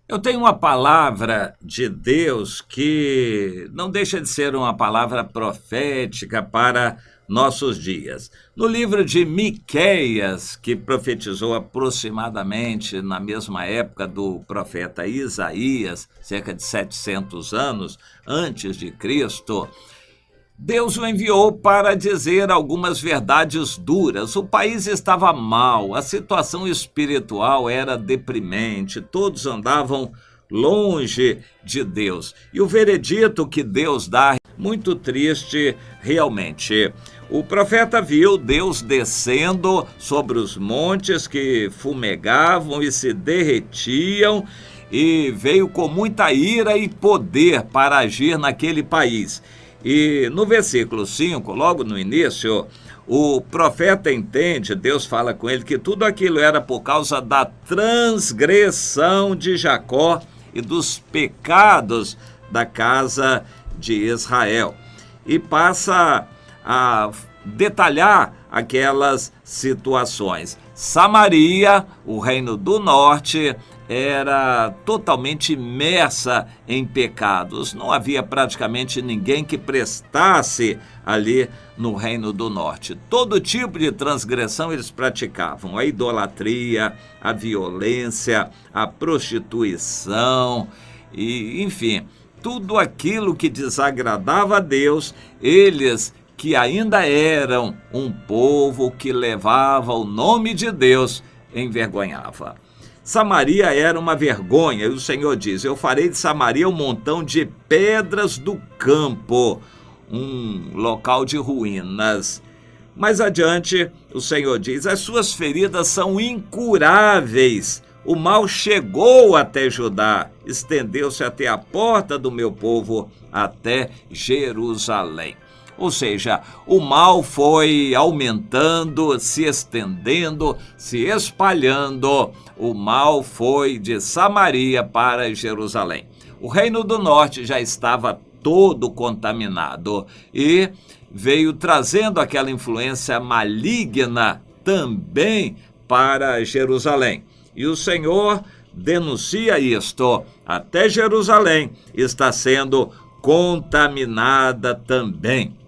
Eu tenho uma palavra de Deus que não deixa de ser uma palavra profética para nossos dias. No livro de Miqueias, que profetizou aproximadamente na mesma época do profeta Isaías, cerca de 700 anos antes de Cristo, Deus o enviou para dizer algumas verdades duras. O país estava mal, a situação espiritual era deprimente, todos andavam longe de Deus. E o veredito que Deus dá, muito triste realmente. O profeta viu Deus descendo sobre os montes que fumegavam e se derretiam, e veio com muita ira e poder para agir naquele país. E no versículo 5, logo no início, o profeta entende, Deus fala com ele, que tudo aquilo era por causa da transgressão de Jacó e dos pecados da casa de Israel. E passa a detalhar aquelas situações. Samaria, o reino do norte, era totalmente imersa em pecados. Não havia praticamente ninguém que prestasse ali no reino do norte. Todo tipo de transgressão eles praticavam: a idolatria, a violência, a prostituição, e enfim, tudo aquilo que desagradava a Deus, eles que ainda eram um povo que levava o nome de Deus, envergonhava. Samaria era uma vergonha, e o Senhor diz: eu farei de Samaria um montão de pedras do campo, um local de ruínas. Mais adiante, o Senhor diz: as suas feridas são incuráveis, o mal chegou até Judá, estendeu-se até a porta do meu povo, até Jerusalém. Ou seja, o mal foi aumentando, se estendendo, se espalhando. O mal foi de Samaria para Jerusalém. O reino do norte já estava todo contaminado e veio trazendo aquela influência maligna também para Jerusalém. E o Senhor denuncia isto: até Jerusalém está sendo contaminada também.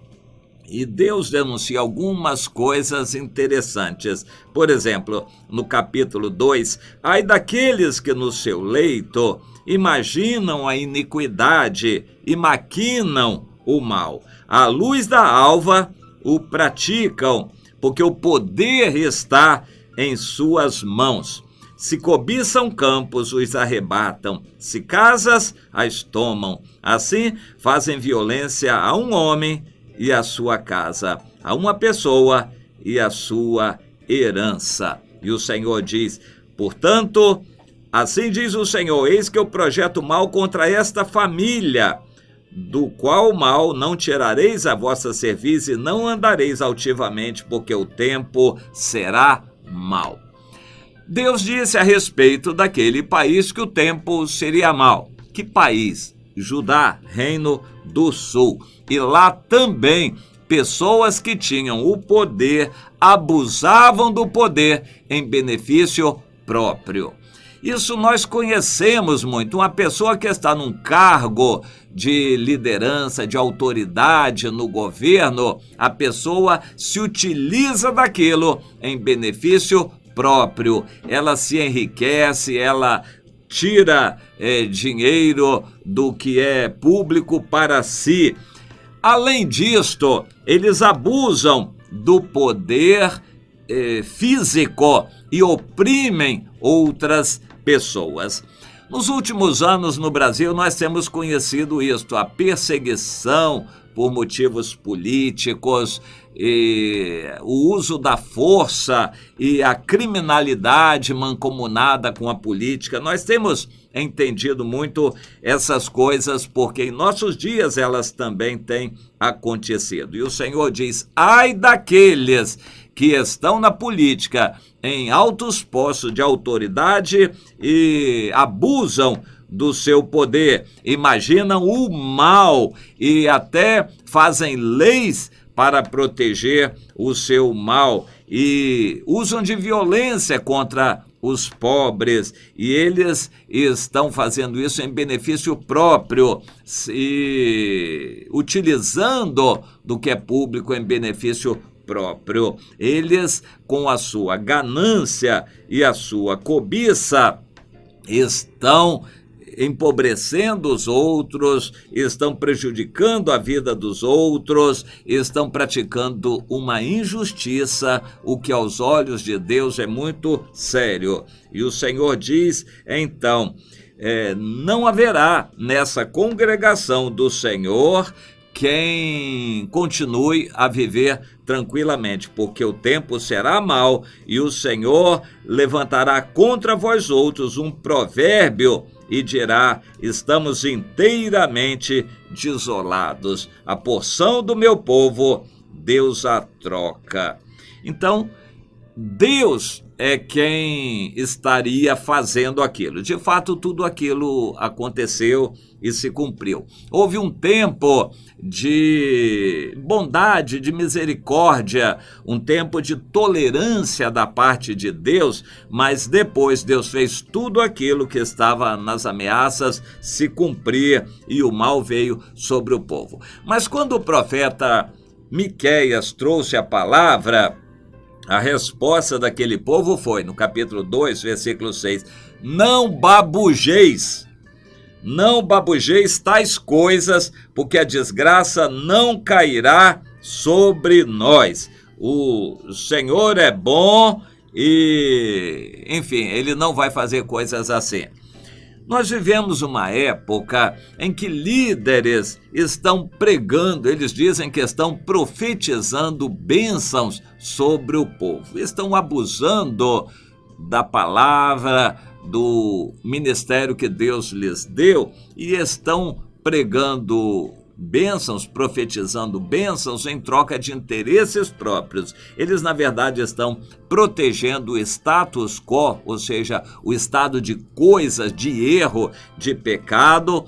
E Deus denuncia algumas coisas interessantes. Por exemplo, no capítulo 2, ai daqueles que no seu leito imaginam a iniquidade e maquinam o mal. À luz da alva o praticam, porque o poder está em suas mãos. Se cobiçam campos, os arrebatam. Se casas, as tomam. Assim, fazem violência a um homem e a sua casa, a uma pessoa e a sua herança. E o Senhor diz: portanto, assim diz o Senhor, eis que eu projeto mal contra esta família, do qual mal não tirareis a vossa cerviz e não andareis altivamente, porque o tempo será mau. Deus disse a respeito daquele país que o tempo seria mau. Que país? Judá, reino do sul. E lá também pessoas que tinham o poder abusavam do poder em benefício próprio. Isso nós conhecemos muito. Uma pessoa que está num cargo de liderança, de autoridade no governo, a pessoa se utiliza daquilo em benefício próprio. Ela se enriquece, ela tira dinheiro do que é público para si. Além disto, eles abusam do poder físico e oprimem outras pessoas. Nos últimos anos no Brasil nós temos conhecido isto, a perseguição por motivos políticos, o uso da força e a criminalidade mancomunada com a política. Nós temos entendido muito essas coisas porque em nossos dias elas também têm acontecido. E o Senhor diz: ai daqueles que estão na política em altos postos de autoridade e abusam do seu poder, imaginam o mal e até fazem leis para proteger o seu mal e usam de violência contra os pobres, e eles estão fazendo isso em benefício próprio, e utilizando do que é público em benefício próprio. Eles, com a sua ganância e a sua cobiça, estão empobrecendo os outros, estão prejudicando a vida dos outros, estão praticando uma injustiça, o que aos olhos de Deus é muito sério. E o Senhor diz, então, não haverá nessa congregação do Senhor quem continue a viver tranquilamente, porque o tempo será mau e o Senhor levantará contra vós outros um provérbio e dirá: estamos inteiramente desolados. A porção do meu povo, Deus a troca. Então, Deus é quem estaria fazendo aquilo. De fato, tudo aquilo aconteceu e se cumpriu. Houve um tempo de bondade, de misericórdia, um tempo de tolerância da parte de Deus, mas depois Deus fez tudo aquilo que estava nas ameaças se cumprir e o mal veio sobre o povo. Mas quando o profeta Miqueias trouxe a palavra, a resposta daquele povo foi, no capítulo 2, versículo 6, não babujeis tais coisas, porque a desgraça não cairá sobre nós. O Senhor é bom e, enfim, ele não vai fazer coisas assim. Nós vivemos uma época em que líderes estão pregando, eles dizem que estão profetizando bênçãos sobre o povo. Estão abusando da palavra, do ministério que Deus lhes deu e estão pregando bênçãos, profetizando bênçãos em troca de interesses próprios. Eles, na verdade, estão protegendo o status quo, ou seja, o estado de coisas, de erro, de pecado.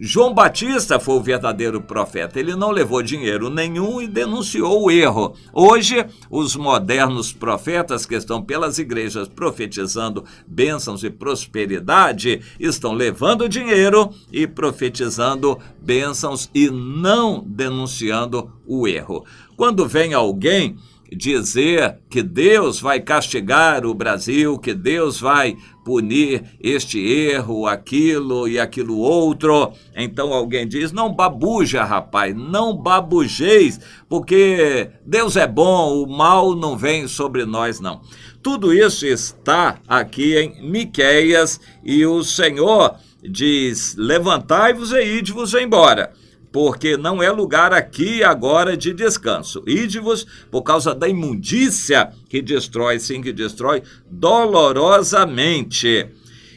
João Batista foi o verdadeiro profeta. Ele não levou dinheiro nenhum e denunciou o erro. Hoje, os modernos profetas que estão pelas igrejas profetizando bênçãos e prosperidade estão levando dinheiro e profetizando bênçãos e não denunciando o erro. Quando vem alguém dizer que Deus vai castigar o Brasil, que Deus vai punir este erro, aquilo e aquilo outro, então alguém diz, não babuja, rapaz, não babujeis, porque Deus é bom, o mal não vem sobre nós, não. Tudo isso está aqui em Miqueias e o Senhor diz, levantai-vos e ide-vos embora, porque não é lugar aqui agora de descanso. Ide-vos por causa da imundícia que destrói, sim, que destrói dolorosamente.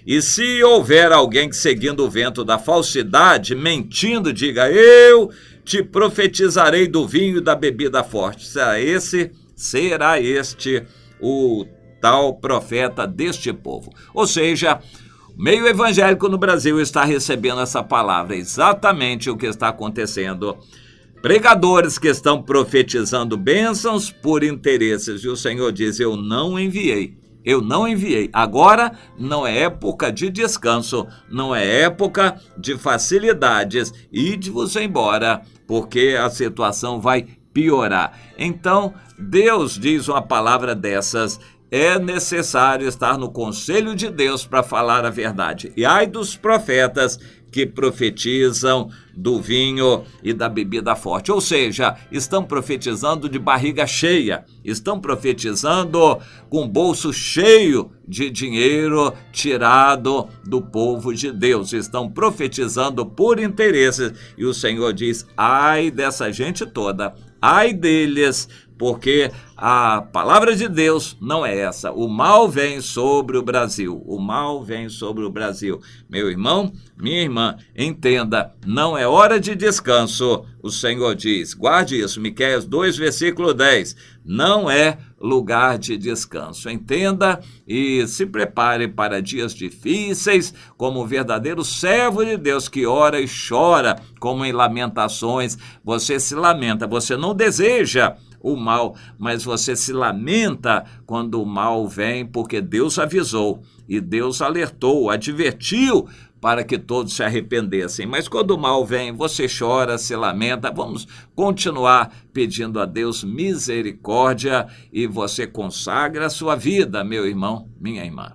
E se houver alguém que seguindo o vento da falsidade, mentindo, diga, eu te profetizarei do vinho e da bebida forte. Será este o tal profeta deste povo. Ou seja, o meio evangélico no Brasil está recebendo essa palavra, exatamente o que está acontecendo. Pregadores que estão profetizando bênçãos por interesses, e o Senhor diz, eu não enviei. Agora não é época de descanso, não é época de facilidades. Ide-vos embora, porque a situação vai piorar. Então, Deus diz uma palavra dessas, é necessário estar no conselho de Deus para falar a verdade. E ai dos profetas que profetizam do vinho e da bebida forte. Ou seja, estão profetizando de barriga cheia, estão profetizando com o bolso cheio de dinheiro tirado do povo de Deus. Estão profetizando por interesses. E o Senhor diz, ai dessa gente toda, ai deles, porque a palavra de Deus não é essa. O mal vem sobre o Brasil. O mal vem sobre o Brasil. Meu irmão, minha irmã, entenda, não é hora de descanso. O Senhor diz, guarde isso, Miqueias 2, versículo 10. Não é lugar de descanso. Entenda e se prepare para dias difíceis, como um verdadeiro servo de Deus que ora e chora, como em Lamentações. Você se lamenta, você não deseja o mal, mas você se lamenta quando o mal vem, porque Deus avisou e Deus alertou, advertiu para que todos se arrependessem. Mas quando o mal vem, você chora, se lamenta. Vamos continuar pedindo a Deus misericórdia e você consagra a sua vida, meu irmão, minha irmã.